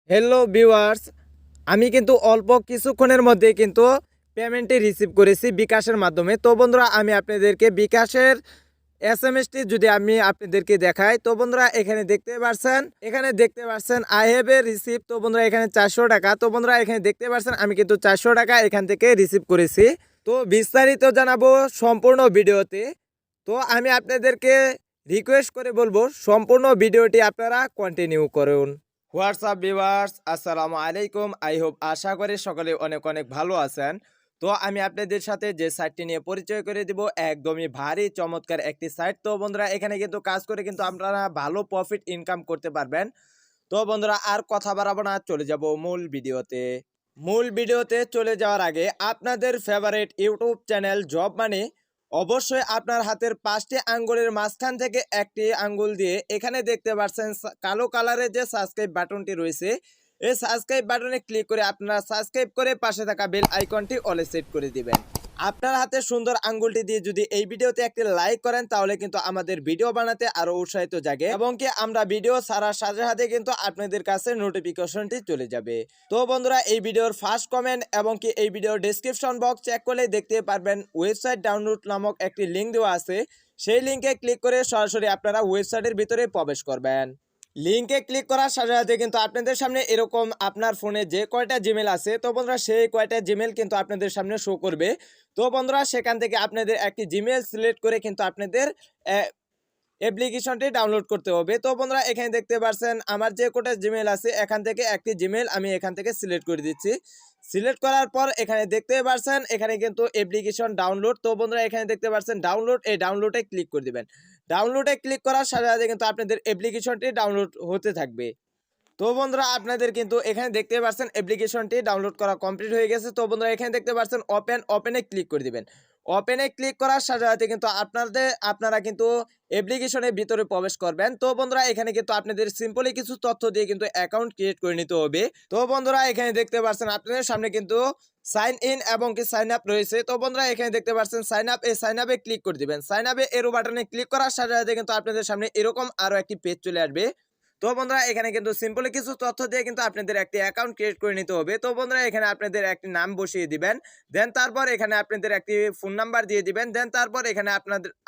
Hello viewers, আমি কিন্তু অল্প কিছুক্ষণের মধ্যে কিন্তু পেমেন্টটি রিসিভ করেছি বিকাশের মাধ্যমে। তো বন্ধুরা, আমি আপনাদেরকে বিকাশের এসএমএসটি যদি আমি আপনাদেরকে দেখাই, তো বন্ধুরা এখানে দেখতে পাচ্ছেন আই হ্যাভ এ রিসিভ। তো বন্ধুরা এখানে 400 টাকা। তো বন্ধুরা এখানে দেখতে পাচ্ছেন আমি কিন্তু 400 টাকা এখান থেকে রিসিভ করেছি। তো বিস্তারিত জানাবো সম্পূর্ণ ভিডিওতে। তো আমি আপনাদেরকে রিকোয়েস্ট করে বলবো সম্পূর্ণ ভিডিওটি আপনারা কন্টিনিউ করুন। হোয়াটসঅ্যাপ ভিউয়ার্স, আসসালামু আলাইকুম। আই হোপ আশা করি সকলে অনেক অনেক ভালো আছেন। তো আমি আপনাদের সাথে যে সাইটটি নিয়ে পরিচয় করে দিব, একদমই ভারী চমৎকার একটি সাইট। তো বন্ধুরা এখানে কিন্তু কাজ করে কিন্তু আপনারা ভালো প্রফিট ইনকাম করতে পারবেন। তো বন্ধুরা আর কথা বাড়াবো না, চলে যাব মূল ভিডিওতে চলে যাওয়ার আগে আপনাদের ফেভারিট ইউটিউব চ্যানেল জব মানে অবশ্যই আপনার হাতের 5টি আঙ্গুলের মাঝখান থেকে একটি আঙ্গুল দিয়ে এখানে দেখতে পাচ্ছেন কালো কালারের যে সাবস্ক্রাইব বাটনটি রয়েছে, এই সাবস্ক্রাইব বাটনে ক্লিক করে আপনারা সাবস্ক্রাইব করে পাশে থাকা বেল আইকনটি অলে সেট করে দিবেন। আপনার হাতে সুন্দর আঙ্গুলটি দিয়ে যদি এই ভিডিওতে একটি লাইক করেন তাহলে কিন্তু আমাদের ভিডিও বানাতে আরো উৎসাহিত জাগে এবং কি আমরা ভিডিও ছাড়ার সাথে সাথে কিন্তু আপনাদের কাছে নোটিফিকেশনটি চলে যাবে। তো বন্ধুরা এই ভিডিওর ফার্স্ট কমেন্ট এবং কি এই ভিডিওর ডেসক্রিপশন বক্স চেক করলে দেখতে পারবেন ওয়েবসাইট ডাউনলোড নামক একটি লিঙ্ক দেওয়া আছে। সেই লিঙ্কে ক্লিক করে সরাসরি আপনারা ওয়েবসাইটের ভিতরে প্রবেশ করবেন। লিঙ্কে ক্লিক করার সাথে সাথে কিন্তু আপনাদের সামনে এরকম আপনার ফোনে যে কয়টা জিমেল আছে, তো বন্ধুরা সেই কয়টা জিমেল কিন্তু আপনাদের সামনে শো করবে। তো বন্ধুরা সেখান থেকে আপনাদের একটি জিমেল সিলেক্ট করে কিন্তু আপনাদের অ্যাপ্লিকেশনটি ডাউনলোড করতে হবে। তো বন্ধুরা এখানে দেখতে পাচ্ছেন আমার যে কটা জিমেল আছে এখান থেকে একটি জিমেল আমি এখান থেকে সিলেক্ট করে দিচ্ছি। সিলেক্ট করার পর এখানে দেখতে পাচ্ছেন এখানে কিন্তু অ্যাপ্লিকেশন ডাউনলোড। তো বন্ধুরা এখানে দেখতে পাচ্ছেন ডাউনলোড, এই ডাউনলোডে ক্লিক করে দিবেন। ডাউনলোডে ক্লিক করার সাথে সাথে কিন্তু আপনাদের অ্যাপ্লিকেশনটি ডাউনলোড হতে থাকবে। তো বন্ধুরা আপনাদের কিন্তু এখানে দেখতে পাচ্ছেন অ্যাপ্লিকেশনটি ডাউনলোড করা কমপ্লিট হয়ে গেছে। তো বন্ধুরা এখানে দেখতে পাচ্ছেন ওপেনে ক্লিক করে দিবেন। ওপেনে ক্লিক করার সাথে সাথে কিন্তু আপনারা কিন্তু অ্যাপ্লিকেশনের ভিতরে প্রবেশ করবেন। তো বন্ধুরা এখানে কিন্তু আপনাদের সিম্পলি কিছু তথ্য দিয়ে কিন্তু অ্যাকাউন্ট ক্রিয়েট করে নিতে হবে। তো বন্ধুরা এখানে দেখতে পাচ্ছেন আপনাদের সামনে কিন্তু সাইন ইন এবং কি সাইন আপ রয়েছে। তো বন্ধুরা এখানে দেখতে পাচ্ছেন সাইন আপ, এই সাইন আপে ক্লিক করে দিবেন। সাইন আপে এরো বাটনে ক্লিক করার সাথে সাথে কিন্তু আপনাদের সামনে এরকম আরো একটি পেজ চলে আসবে। তো বন্ধুরা এখানে কিন্তু সিম্পলি কিছু তথ্য দিয়ে কিন্তু আপনাদের একটি অ্যাকাউন্ট ক্রিয়েট করে নিতে হবে। তো বন্ধুরা এখানে আপনাদের একটি নাম বসিয়ে দিবেন, দেন তারপর এখানে আপনাদের একটি ফোন নাম্বার দিয়ে দিবেন, দেন তারপর এখানে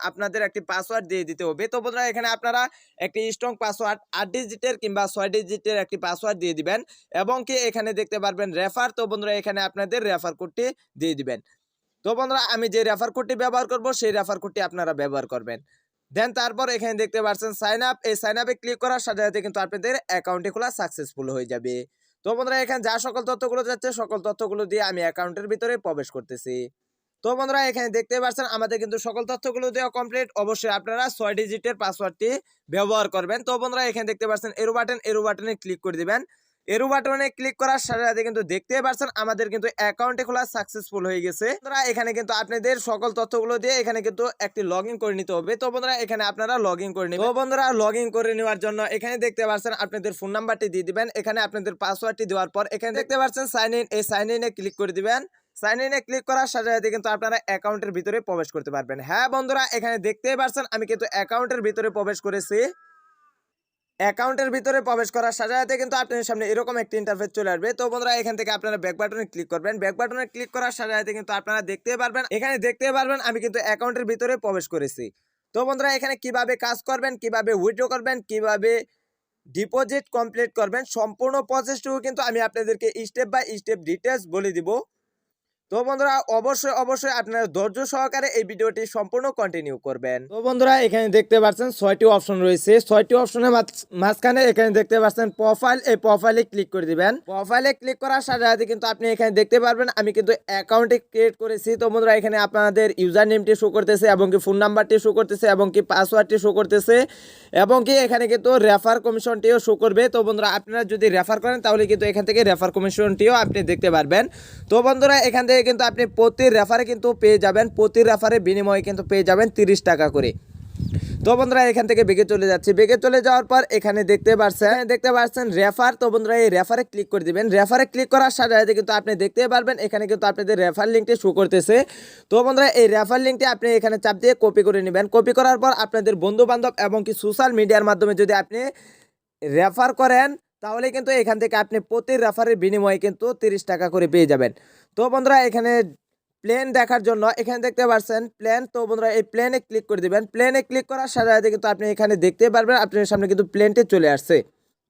আপনাদের একটি পাসওয়ার্ড দিয়ে দিতে হবে। তো বন্ধুরা এখানে আপনারা একটি স্ট্রং পাসওয়ার্ড 8 ডিজিটের কিংবা 6 ডিজিটের একটি পাসওয়ার্ড দিয়ে দিবেন এবং কি এখানে দেখতে পারবেন রেফার। তো বন্ধুরা এখানে আপনাদের রেফার কোডটি দিয়ে দিবেন। তো বন্ধুরা আমি যে রেফার কোডটি ব্যবহার করব সেই রেফার কোডটি আপনারা ব্যবহার করবেন। দেন তারপর এখানে দেখতে পাচ্ছেন সাইন আপ, এই সাইন আপে ক্লিক করার সাথে সাথে কিন্তু আপনাদের অ্যাকাউন্টটি খোলা সাকসেসফুল হয়ে যাবে। তো বন্ধুরা এখানে যা সকল তথ্যগুলো যাচ্ছে সকল তথ্যগুলো দিয়ে আমি অ্যাকাউন্টের ভিতরে প্রবেশ করতেছি। তো বন্ধুরা এখানে দেখতে পাচ্ছেন আমাদের কিন্তু সকল তথ্যগুলো দেওয়া কমপ্লিট। অবশ্যই আপনারা 6 ডিজিটের পাসওয়ার্ডটি ব্যবহার করবেন। তো বন্ধুরা এখানে দেখতে পাচ্ছেন এরো বাটনে ক্লিক করে দিবেন। এরো বাটনে ক্লিক করার সাথে সাথে কিন্তু দেখতে পাচ্ছেন আমাদের কিন্তু অ্যাকাউন্টে খোলা সাকসেসফুল হয়ে গেছে। বন্ধুরা এখানে কিন্তু আপনাদের সকল তথ্যগুলো দিয়ে এখানে কিন্তু একটি লগইন করে নিতে হবে। তো বন্ধুরা এখানে আপনারা লগইন করে নেবেন। তো বন্ধুরা লগইন করে নেওয়ার জন্য এখানে দেখতে পাচ্ছেন আপনাদের ফোন নাম্বারটি দিয়ে দিবেন, এখানে আপনাদের পাসওয়ার্ডটি দেওয়ার পর এখানে দেখতে পাচ্ছেন সাইন ইন, এই সাইন ইনে ক্লিক করে দিবেন। সাইন ইনে ক্লিক করার সাথে সাথে কিন্তু আপনারা অ্যাকাউন্টের ভিতরে প্রবেশ করতে পারবেন। হ্যাঁ বন্ধুরা এখানে দেখতেই পাচ্ছেন আমি কিন্তু অ্যাকাউন্টের ভিতরে প্রবেশ করেছি। অ্যাকাউন্টের ভিতরে প্রবেশ করার সাথে সাথে কিন্তু আপনাদের সামনে এরকম একটি ইন্টারফেস চলে আসবে। তো বন্ধুরা এখান থেকে আপনারা ব্যাক বাটনে ক্লিক করবেন। ব্যাক বাটনে ক্লিক করার সাথে সাথে কিন্তু আপনারা দেখতে পারবেন এখানে আমি কিন্তু অ্যাকাউন্টের ভিতরে প্রবেশ করেছি। তো বন্ধুরা এখানে কিভাবে কাজ করবেন, কিভাবে উইথড্র করবেন, কিভাবে ডিপোজিট কমপ্লিট করবেন সম্পূর্ণ প্রসেসটুকু কিন্তু আমি আপনাদেরকে স্টেপ বাই স্টেপ ডিটেলস বলে দিব। তো বন্ধুরা অবশ্যই আপনারা ধৈর্য সহকারে এই ভিডিওটি সম্পূর্ণ কন্টিনিউ করবেন। তো বন্ধুরা এখানে দেখতে পাচ্ছেন 6টি অপশন রয়েছে। 6টি অপশনের মাঝখানে এখানে দেখতে পাচ্ছেন প্রোফাইল, এই প্রোফাইলে ক্লিক করে দিবেন। প্রোফাইলে ক্লিক করার সাথে সাথে কিন্তু আপনি এখানে দেখতে পারবেন আমি কিন্তু অ্যাকাউন্টে ক্রিয়েট করেছি। তো বন্ধুরা এখানে আপনাদের ইউজার নেমটি শো করতেছে এবং কি ফোন নাম্বারটি শো করতেছে এবং কি পাসওয়ার্ডটি শো করতেছে এবং কি এখানে কিন্তু রেফার কমিশনটিও শো করবে। তো বন্ধুরা আপনারা যদি রেফার করেন তাহলে কিন্তু এখান থেকে রেফার কমিশনটিও আপনি দেখতে পারবেন। তো বন্ধুরা এখান থেকে কিন্তু আপনি প্রতি রেফারে কিন্তু পেয়ে যাবেন, প্রতি রেফারে বিনিময়ে কিন্তু পেয়ে যাবেন 30 টাকা করে। তো বন্ধুরা এখান থেকে বেগে চলে যাচ্ছে, বেগে চলে যাওয়ার পর এখানে দেখতে পাচ্ছেন রেফার। তো বন্ধুরা এই রেফারে ক্লিক করে দিবেন। রেফারে ক্লিক করার সাথে সাথে কিন্তু আপনি দেখতে পারবেন এখানে কিন্তু আপনাদের রেফার লিঙ্কটি শো করতেছে। তো বন্ধুরা এই রেফার লিঙ্কটি আপনি এখানে চাপ দিয়ে কপি করে নেবেন। কপি করার পর আপনাদের বন্ধু বান্ধব এবং কি সোশ্যাল মিডিয়ার মাধ্যমে যদি আপনি রেফার করেন তাহলে কিন্তু এখান থেকে আপনি প্রতি রেফারের বিনিময়ে কিন্তু 30 টাকা করে পেয়ে যাবেন। তো বন্ধুরা এখানে প্লেন দেখার জন্য এখানে দেখতে পাচ্ছেন প্লেন। তো বন্ধুরা এই প্লেনে ক্লিক করে দিবেন। প্লেনে ক্লিক করার সাথে সাথে কিন্তু আপনি এখানে দেখতে পারবেন আপনার সামনে কিন্তু প্লেনটি চলে আসছে।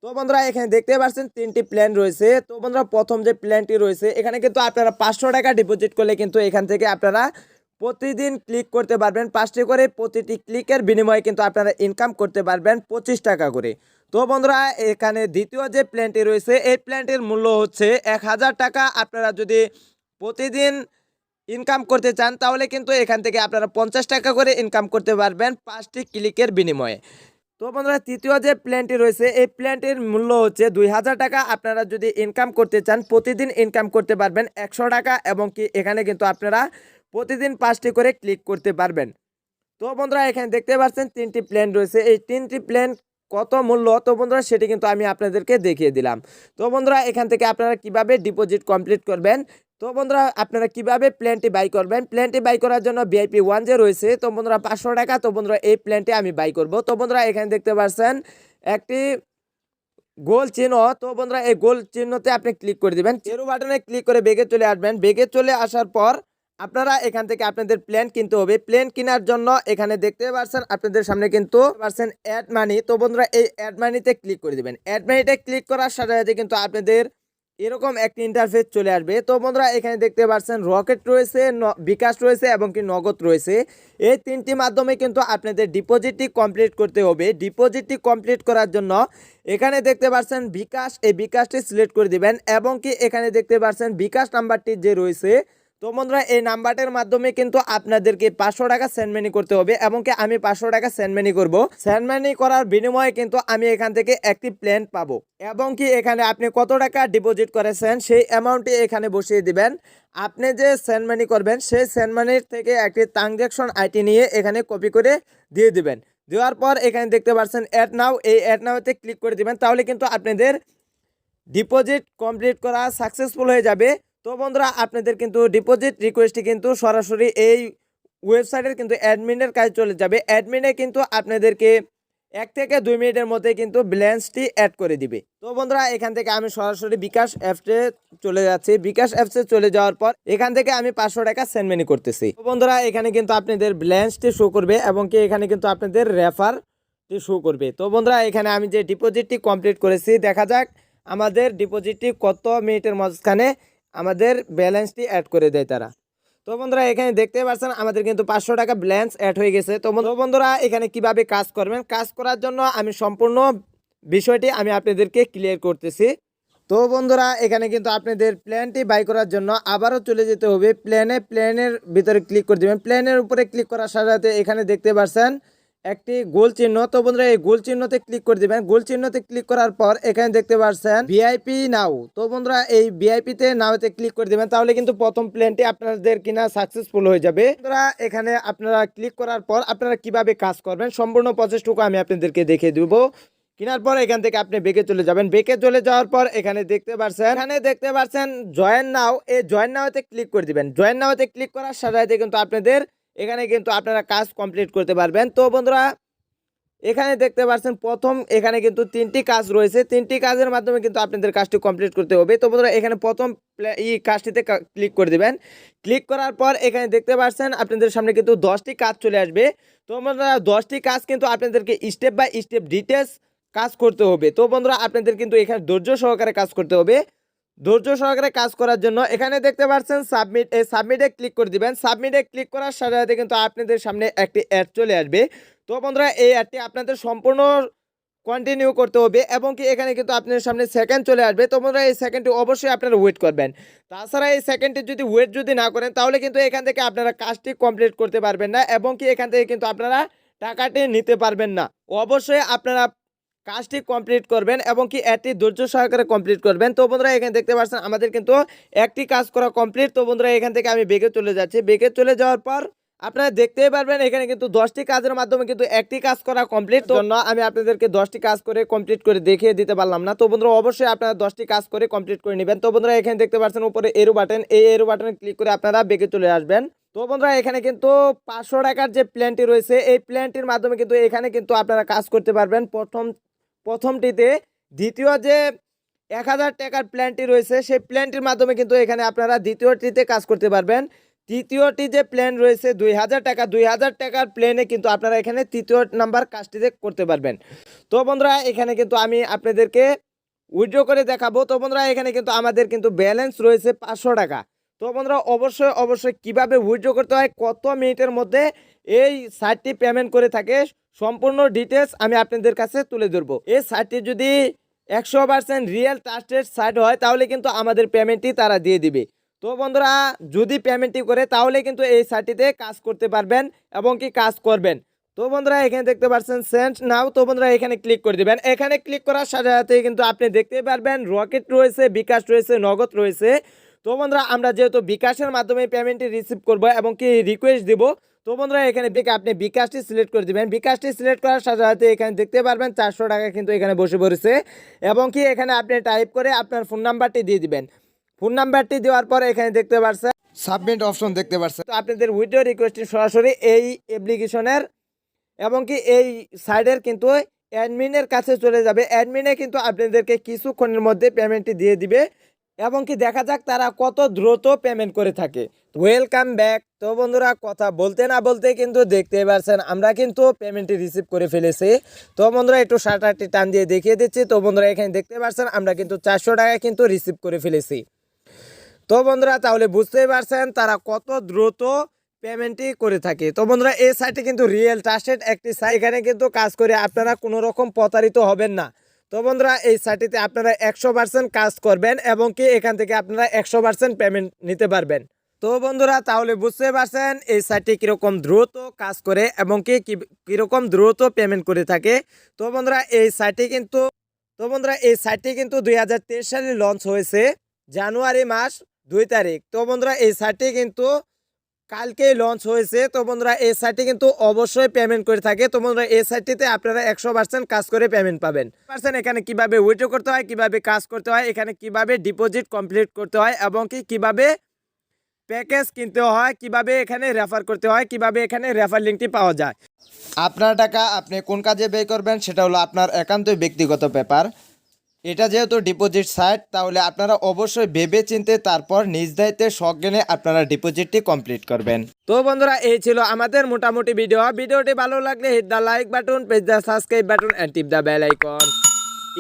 তো বন্ধুরা এখানে দেখতে পাচ্ছেন 3টি প্ল্যান রয়েছে। তো বন্ধুরা প্রথম যে প্ল্যানটি রয়েছে এখানে কিন্তু আপনারা 500 টাকা ডিপোজিট করলে কিন্তু এখান থেকে আপনারা প্রতিদিন ক্লিক করতে পারবেন 5টি করে। প্রতিটি ক্লিকের বিনিময়ে কিন্তু আপনারা ইনকাম করতে পারবেন 25 টাকা করে। তো বন্ধুরা এখানে দ্বিতীয় যে প্ল্যানটি রয়েছে এই প্ল্যানটির মূল্য হচ্ছে 1000 টাকা। আপনারা যদি প্রতিদিন ইনকাম করতে চান তাহলে কিন্তু এখান থেকে আপনারা 50 টাকা করে ইনকাম করতে পারবেন 5টি ক্লিকের বিনিময়ে। তো বন্ধুরা তৃতীয় যে প্ল্যানটি রয়েছে এই প্ল্যানটির মূল্য হচ্ছে 2000 টাকা। আপনারা যদি ইনকাম করতে চান প্রতিদিন ইনকাম করতে পারবেন 100 টাকা এবং কি এখানে কিন্তু আপনারা প্রতিদিন 5টি করে ক্লিক করতে পারবেন। তো বন্ধুরা এখানে দেখতে পাচ্ছেন 3টি প্ল্যান রয়েছে। এই 3টি প্ল্যান কত মূল্য তো বন্ধুরা সেটি কিন্তু আমি আপনাদেরকে দেখিয়ে দিলাম। তো বন্ধুরা এখান থেকে আপনারা কিভাবে ডিপোজিট কমপ্লিট করবেন, তো বন্ধুরা আপনারা কিভাবে প্ল্যানটি বাই করবেন, প্ল্যানটি বাই করার জন্য VIP 1 যে রয়েছে তো বন্ধুরা 500 টাকা। তো বন্ধুরা এই প্ল্যানটি আমি বাই করব। তো বন্ধুরা এখানে দেখতে পাচ্ছেন একটি গোল চিহ্ন। তো বন্ধুরা এই গোল চিহ্নতে আপনি ক্লিক করে দিবেন। এরো বাটনে ক্লিক করে বেগে চলে আসবেন। বেগে চলে আসার পর আপনারা এখান থেকে আপনাদের প্ল্যান কিনতে হবে। প্ল্যান কেনার জন্য এখানে দেখতে পাচ্ছেন আপনাদের সামনে কিন্তু পাচ্ছেন অ্যাড মানি। তো বন্ধুরা এই অ্যাড মানিতে ক্লিক করে দিবেন। অ্যাড মানিতে ক্লিক করার সাথে সাথে কিন্তু আপনাদের এরকম একটি ইন্টারফেস চলে আসবে। তো বন্ধুরা এখানে দেখতে পাচ্ছেন রকেট রয়েছে, বিকাশ রয়েছে এবং কি নগদ রয়েছে। এই 3টি মাধ্যমে কিন্তু আপনাদের ডিপোজিটটি কমপ্লিট করতে হবে। ডিপোজিটটি কমপ্লিট করার জন্য এখানে দেখতে পাচ্ছেন বিকাশ, এই বিকাশটি সিলেক্ট করে দিবেন এবং কি এখানে দেখতে পাচ্ছেন বিকাশ নাম্বারটি যে রয়েছে তো বন্ধুরা এই নাম্বারটার মাধ্যমে কিন্তু আপনাদেরকে 500 টাকা সেন্ড মানি করতে হবে এবং কি আমি 500 টাকা সেন্ড মানি করব। সেন্ড মানি করার বিনিময়ে কিন্তু আমি এখান থেকে একটি প্ল্যান পাবো এবং কি এখানে আপনি কত টাকা ডিপোজিট করেছেন সেই অ্যামাউন্টটি এখানে বসিয়ে দিবেন। আপনি যে সেন্ড মানি করবেন সেই সেন্ড মানির থেকে একটি ট্রানজ্যাকশন আইডি নিয়ে এখানে কপি করে দিয়ে দিবেন। দেওয়ার পর এখানে দেখতে পাচ্ছেন অ্যাড নাও, এই অ্যাড নাওতে ক্লিক করে দিবেন। তাহলে কিন্তু আপনাদের ডিপোজিট কমপ্লিট করা সাকসেসফুল হয়ে যাবে। তো বন্ধুরা আপনাদের কিন্তু ডিপোজিট রিকোয়েস্টটি কিন্তু সরাসরি এই ওয়েবসাইটের কিন্তু অ্যাডমিনের কাছে চলে যাবে। অ্যাডমিনে কিন্তু আপনাদেরকে 1 থেকে 2 মিনিটের মধ্যে কিন্তু ব্যালেন্সটি অ্যাড করে দিবে। তো বন্ধুরা এখান থেকে আমি সরাসরি বিকাশ অ্যাপসে চলে যাচ্ছি। বিকাশ অ্যাপসে চলে যাওয়ার পর এখান থেকে আমি 500 টাকা সেন্ড মানি করতেছি। তো বন্ধুরা এখানে কিন্তু আপনাদের ব্যালেন্সটি শো করবে এবং কি এখানে কিন্তু আপনাদের রেফারটি শো করবে। তো বন্ধুরা এখানে আমি যে ডিপোজিটটি কমপ্লিট করেছি দেখা যাক আমাদের ডিপোজিটটি কত মিনিটের মাঝখানে আমাদের ব্যালেন্সটি অ্যাড করে দেয় তারা। তো বন্ধুরা এখানে দেখতে পাচ্ছেন আমাদের কিন্তু 500 টাকা ব্যালেন্স অ্যাড হয়ে গেছে। তো বন্ধুরা এখানে কিভাবে কাজ করবেন, কাজ করার জন্য আমি সম্পূর্ণ বিষয়টি আমি আপনাদেরকে ক্লিয়ার করতেছি। তো বন্ধুরা এখানে কিন্তু আপনাদের প্ল্যানটি বাই করার জন্য আবারও চলে যেতে হবে প্ল্যানের ভিতরে ক্লিক করে দেবেন। প্ল্যানের উপরে ক্লিক করার সাথে সাথে এখানে দেখতে পাচ্ছেন একটি গোল চিহ্ন। তো বন্ধুরা এই গোল চিহ্নতে ক্লিক করে দিবেন। গোল চিহ্নতে ক্লিক করার পর এখানে দেখতে পাচ্ছেন ভিআইপি নাও। তো বন্ধুরা এই ভিআইপিতে নাওতে ক্লিক করে দিবেন। তাহলে কিন্তু প্রথম প্ল্যানটি আপনাদের কিনা সাকসেসফুল হয়ে যাবে। বন্ধুরা এখানে আপনারা ক্লিক করার পর আপনারা কিভাবে কাজ করবেন সম্পূর্ণ প্রসেসটুকু আমি আপনাদেরকে দেখিয়ে দেব। কেনার পর এখান থেকে আপনি বেকে চলে যাবেন। বেকে চলে যাওয়ার পর এখানে দেখতে পাচ্ছেন জয়েন নাও, এই জয়েন নাওতে ক্লিক করে দিবেন। জয়েন নাওতে ক্লিক করার সাথে সাথে কিন্তু আপনাদের এখানে কিন্তু আপনারা কাজ কমপ্লিট করতে পারবেন। তো বন্ধুরা এখানে দেখতে পাচ্ছেন প্রথম এখানে কিন্তু 3টি কাজ রয়েছে। 3টি কাজের মাধ্যমে কিন্তু আপনাদের কাজটি কমপ্লিট করতে হবে। তো বন্ধুরা এখানে প্রথম এই কাজটিতে ক্লিক করে দিবেন। ক্লিক করার পর এখানে দেখতে পাচ্ছেন আপনাদের সামনে কিন্তু 10টি কাজ চলে আসবে। তো বন্ধুরা 10টি কাজ কিন্তু আপনাদেরকে স্টেপ বাই স্টেপ ডিটেলস কাজ করতে হবে। তো বন্ধুরা আপনাদের কিন্তু এখানে ধৈর্য সহকারে কাজ করতে হবে। ধৈর্য সহকারে কাজ করার জন্য এখানে দেখতে পাচ্ছেন সাবমিট, এই সাবমিটে ক্লিক করে দিবেন। সাবমিটে ক্লিক করার সাথে সাথে কিন্তু আপনাদের সামনে একটি অ্যাড চলে আসবে। তো বন্ধুরা এই অ্যাডটি আপনাদের সম্পূর্ণ কন্টিনিউ করতে হবে এবং কি এখানে কিন্তু আপনাদের সামনে সেকেন্ড চলে আসবে। তো বন্ধুরা এই সেকেন্ডটি অবশ্যই আপনারা ওয়েট করবেন। তাছাড়া এই সেকেন্ডটি যদি ওয়েট না করেন তাহলে কিন্তু এখান থেকে আপনারা কাজটি কমপ্লিট করতে পারবেন না এবং কি এখান থেকে কিন্তু আপনারা টাকাটি নিতে পারবেন না। অবশ্যই আপনারা কাজটি কমপ্লিট করবেন এবং কি এটি ধৈর্য সহকারে কমপ্লিট করবেন। তো বন্ধুরা এখানে দেখতে পাচ্ছেন আমাদের কিন্তু একটি কাজ করা কমপ্লিট। তো বন্ধুরা এখান থেকে আমি বেগে চলে যাচ্ছি। বেগে চলে যাওয়ার পর আপনারা দেখতেই পারবেন এখানে কিন্তু 10টি কাজের মাধ্যমে কিন্তু একটি কাজ করা কমপ্লিট। তো জন্য আমি আপনাদেরকে 10টি কাজ করে কমপ্লিট করে দেখিয়ে দিতে পারলাম না। তো বন্ধুরা অবশ্যই আপনারা 10টি কাজ করে কমপ্লিট করে নেবেন। তো বন্ধুরা এখানে দেখতে পাচ্ছেন উপরে এরো বাটন, এই এরো বাটনে ক্লিক করে আপনারা বেগে চলে আসবেন। তো বন্ধুরা এখানে কিন্তু 500 টাকার যে প্ল্যানটি রয়েছে এই প্ল্যানটির মাধ্যমে কিন্তু এখানে কিন্তু আপনারা কাজ করতে পারবেন। প্রথমটিতে দ্বিতীয় যে 1000 টাকার প্ল্যানটি রয়েছে সেই প্ল্যানটির মাধ্যমে কিন্তু এখানে আপনারা দ্বিতীয়টিতে কাজ করতে পারবেন। তৃতীয়টি যে প্ল্যান রয়েছে 2000 টাকা, 2000 টাকার প্ল্যানে কিন্তু আপনারা এখানে তৃতীয় নাম্বার কাজটিতে করতে পারবেন। তো বন্ধুরা এখানে কিন্তু আমি আপনাদেরকে উইথড্র করে দেখাবো। তো বন্ধুরা এখানে কিন্তু আমাদের কিন্তু ব্যালেন্স রয়েছে 500 টাকা। তো বন্ধুরা অবশ্যই কিভাবে উইথড্র করতে হয়, কত মিনিটের মধ্যে এই সাইটটি পেমেন্ট করে থাকে, সম্পূর্ণ ডিটেলস আমি আপনাদের কাছে তুলে ধরবো। এই সাইটটি যদি 100% রিয়েল ট্রাস্টেড সাইট হয় তাহলে কিন্তু আমাদের পেমেন্টটি তারা দিয়ে দিবে। তো বন্ধুরা যদি পেমেন্টটি করে তাহলে কিন্তু এই সাইটটিতে কাজ করতে পারবেন এবং কি কাজ করবেন। তো বন্ধুরা এখানে দেখতে পাচ্ছেন সেন্ড নাও। তো বন্ধুরা এখানে ক্লিক করে দিবেন। এখানে ক্লিক করার সাথে সাথে কিন্তু আপনি দেখতে পারবেন রকেট রয়েছে, বিকাশ রয়েছে, নগদ রয়েছে। তো বন্ধুরা আমরা যেহেতু বিকাশের মাধ্যমে পেমেন্টটি রিসিভ করব এবং কি রিকোয়েস্ট দিব, তো বন্ধুরা এখানে দেখে আপনি বিকাশটি সিলেক্ট করে দিবেন। বিকাশটি সিলেক্ট করার সাথে সাথে এখানে দেখতে পারবেন 400 টাকা কিন্তু এখানে বসে পড়েছে এবং কি এখানে আপনি টাইপ করে আপনার ফোন নাম্বারটি দিয়ে দিবেন। ফোন নাম্বারটি দেওয়ার পর এখানে দেখতে পাচ্ছেন সাবমিট অপশন দেখতে পাচ্ছেন। তো আপনাদের উইথড্র রিকোয়েস্টটি সরাসরি এই অ্যাপ্লিকেশনের এবং কি এই সাইডের কিন্তু অ্যাডমিনের কাছে চলে যাবে। অ্যাডমিনে কিন্তু আপনাদেরকে কিছুক্ষণের মধ্যে পেমেন্টটি দিয়ে দিবে এবং কি দেখা যাক তারা কত দ্রুত পেমেন্ট করে থাকে। Welcome back. তো বন্ধুরা কথা বলতে না বলতে কিন্তু দেখতে পাচ্ছেন আমরা কিন্তু পেমেন্টটি রিসিভ করে ফেলেছি। তো বন্ধুরা একটু শাটারটি টান দিয়ে দেখিয়ে দিচ্ছি। তো বন্ধুরা এখানে দেখতে পাচ্ছেন আমরা কিন্তু 400 টাকা কিন্তু রিসিভ করে ফেলেছি। তো বন্ধুরা তাহলে বুঝতেই পারছেন তারা কত দ্রুত পেমেন্টটি করে থাকে। তো বন্ধুরা এই সাইটটি কিন্তু রিয়েল ট্রাস্টেড একটি সাইট। এখানে কিন্তু কাজ করে আপনারা কোনো রকম প্রতারিত হবেন না। তো বন্ধুরা এই সাইটটিতে আপনারা 100% কাজ করবেন এবং কি এখান থেকে আপনারা 100% পেমেন্ট নিতে পারবেন। তো বন্ধুরা তাহলে বুঝতে পারছেন এই সাইটটি কীরকম দ্রুত কাজ করে এবং কি কীরকম দ্রুত পেমেন্ট করে থাকে। তো বন্ধুরা এই সাইটটি কিন্তু 2023 সালে লঞ্চ হয়েছে জানুয়ারি মাস 2 তারিখ। তো বন্ধুরা এই সাইটটি কিন্তু কালকেই লঞ্চ হয়েছে। তো বন্ধুরা এই সাইটটি কিন্তু অবশ্যই পেমেন্ট করে থাকে। তো বন্ধুরা এই সাইটটিতে আপনারা 100% কাজ করে পেমেন্ট পাবেন। এখানে কিভাবে উইথড্র করতে হয়, কিভাবে কাজ করতে হয়, এখানে কিভাবে ডিপোজিট কমপ্লিট করতে হয় এবং কিভাবে প্যাকেজ কিনতে হয়, কিভাবে এখানে রেফার করতে হয়, কিভাবে এখানে রেফার লিঙ্কটি পাওয়া যায়। আপনার টাকা আপনি কোন কাজে ব্যয় করবেন সেটা হলো আপনার একান্তই ব্যক্তিগত ব্যাপার। এটা যেহেতু ডিপোজিট সাইট তাহলে আপনারা অবশ্যই ভেবে চিন্তে তারপর নিজ দায়িত্বে সজ্ঞানে আপনারা ডিপোজিটটি কমপ্লিট করবেন। তো বন্ধুরা এই ছিল আমাদের মোটামুটি ভিডিওটি ভালো লাগলে hit the like button, press the subscribe button and tip the bell icon.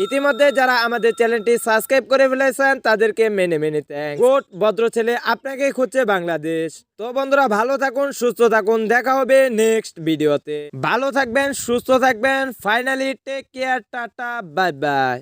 ইতিমধ্যে যারা আমাদের চ্যানেলটি সাবস্ক্রাইব করে ফেলেছেন তাদেরকে মেনে থ্যাঙ্কস। গুড ভদ্র ছেলে আপনাকে খুঁজছে বাংলাদেশ। তো বন্ধুরা ভালো থাকুন, সুস্থ থাকুন, দেখা হবে নেক্সট ভিডিওতে। ভালো থাকবেন, সুস্থ থাকবেন। Finally take care, tata, bye by.